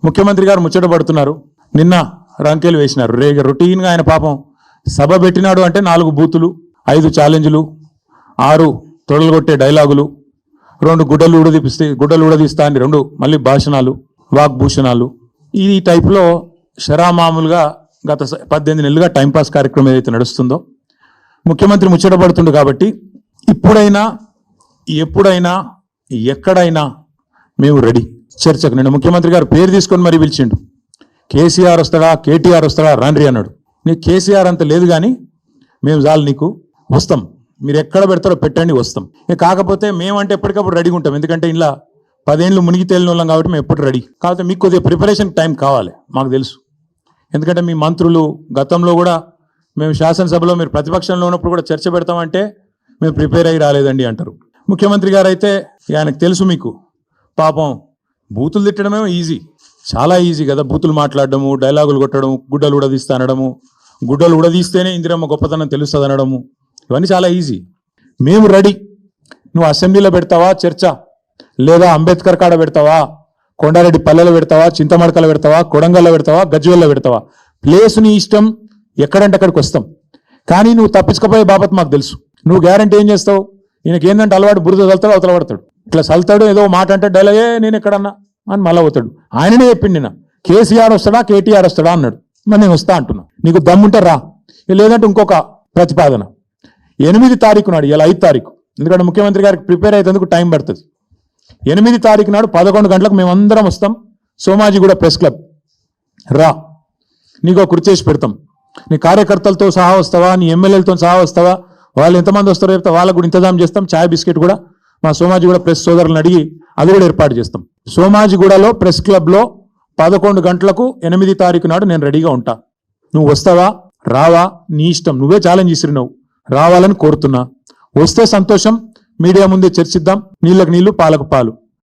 ముఖ్యమంత్రి గారు ముచ్చట పడుతున్నారు. నిన్న రంకెలు వేసినారు. రొటీన్గా ఆయన పాపం సభ పెట్టినాడు అంటే 4 బూతులు, 5 ఛాలెంజ్లు, 6 తొడలుగొట్టే డైలాగులు, 2 గుడ్డలు ఊడదీస్తా అని 2 మళ్ళీ భాషణాలు, వాగ్భూషణాలు. ఈ టైప్లో షరామామూలుగా గత 18 నెలలుగా టైంపాస్ కార్యక్రమం ఏదైతే నడుస్తుందో ముఖ్యమంత్రి ముచ్చట పడుతుండు. కాబట్టి ఇప్పుడైనా ఎప్పుడైనా ఎక్కడైనా మేము రెడీ చర్చకు. నిన్న ముఖ్యమంత్రి గారు పేరు తీసుకొని మరీ పిలిచిండు. కేసీఆర్ వస్తాడా, కేటీఆర్ వస్తాడా, రండి అన్నాడు. నీకు కేసీఆర్ అంత లేదు కానీ మేము చాలు నీకు వస్తాం, మీరు ఎక్కడ పెడతారో పెట్టండి వస్తాం. కాకపోతే మేమంటే ఎప్పటికప్పుడు రెడీగా ఉంటాం. ఎందుకంటే ఇలా 10 ఏళ్ళు మునిగి తేలిన వాళ్ళం కాబట్టి మేము ఎప్పుడు రెడీ. కాకపోతే మీకు కొద్దిగా ప్రిపరేషన్ టైం కావాలి, మాకు తెలుసు. ఎందుకంటే మీ మంత్రులు గతంలో కూడా మేము శాసనసభలో మీరు ప్రతిపక్షంలో ఉన్నప్పుడు కూడా చర్చ పెడతామంటే మేము ప్రిపేర్ అయ్యి రాలేదండి అంటారు. ముఖ్యమంత్రి గారు అయితే ఆయనకు తెలుసు మీకు పాపం బూతులు తిట్టడమే ఈజీ, చాలా ఈజీ కదా. బూతులు మాట్లాడడము, డైలాగులు కొట్టడం, గుడ్డలు ఉడదీస్తా అనడము, గుడ్డలు ఉడదీస్తేనే ఇందిరమ్మ గొప్పతనం తెలుస్తుంది అనడము, ఇవన్నీ చాలా ఈజీ. మేము రెడీ. నువ్వు అసెంబ్లీలో పెడతావా చర్చ, లేదా అంబేద్కర్ కాడ పెడతావా, కొండారెడ్డి పల్లెలో పెడతావా, చింతమడకలో పెడతావా, కొడంగల్లో పెడతావా, గజ్వేల్లో పెడతావా, ప్లేస్ నీ ఇష్టం, ఎక్కడంటే అక్కడికి వస్తాం. కానీ నువ్వు తప్పించుకపోయే బాబత్ మాకు తెలుసు. నువ్వు గ్యారంటీ ఏం చేస్తావు? ఈయనకి ఏంటంటే అలవాటు, బురద చల్తాడు, అవతల పడతాడు, ఇట్లా చల్తాడు, ఏదో మాట అంటే డైలాగే నేను ఎక్కడన్నా అని మళ్ళీ అవుతాడు. ఆయననే చెప్పిండి నిన్న, కేసీఆర్ వస్తాడా కేటీఆర్ వస్తాడా అన్నాడు. మరి నేను వస్తా అంటున్నా, నీకు దమ్ముంటే రా, లేదంటే ఇంకొక ప్రతిపాదన 8 తారీఖు నాడు, ఇలా 5 తారీఖు, ఎందుకంటే ముఖ్యమంత్రి గారికి ప్రిపేర్ అయ్యేందుకు టైం పడుతుంది. 8 తారీఖు నాడు 11 గంటలకు మేమందరం వస్తాం. సోమాజిగూడ ప్రెస్ క్లబ్ రా, నీకు కుర్చీ చేసి పెడతాం. నీ కార్యకర్తలతో సహా వస్తావా, నీ ఎమ్మెల్యేలతో సహా వస్తావా, వాళ్ళు ఎంతమంది వస్తారో చెప్తే వాళ్ళకు కూడా ఇంతజాం చేస్తాం. ఛాయ్ బిస్కెట్ కూడా మా సోమాజిగూడ ప్రెస్ సోదరులను అడిగి అది కూడా ఏర్పాటు చేస్తాం. సోమాజిగూడలో ప్రెస్ క్లబ్లో 11 గంటలకు 8 తారీఖు నాడు నేను రెడీగా ఉంటా. నువ్వు వస్తావా రావా నీ ఇష్టం, నువ్వే ఛాలెంజ్ ఇస్తున్నావు, రావాలని కోరుతున్నా. వస్తే సంతోషం, మీడియా ముందే చర్చిద్దాం, నీళ్ళకు నీళ్లు పాలకు పాలు.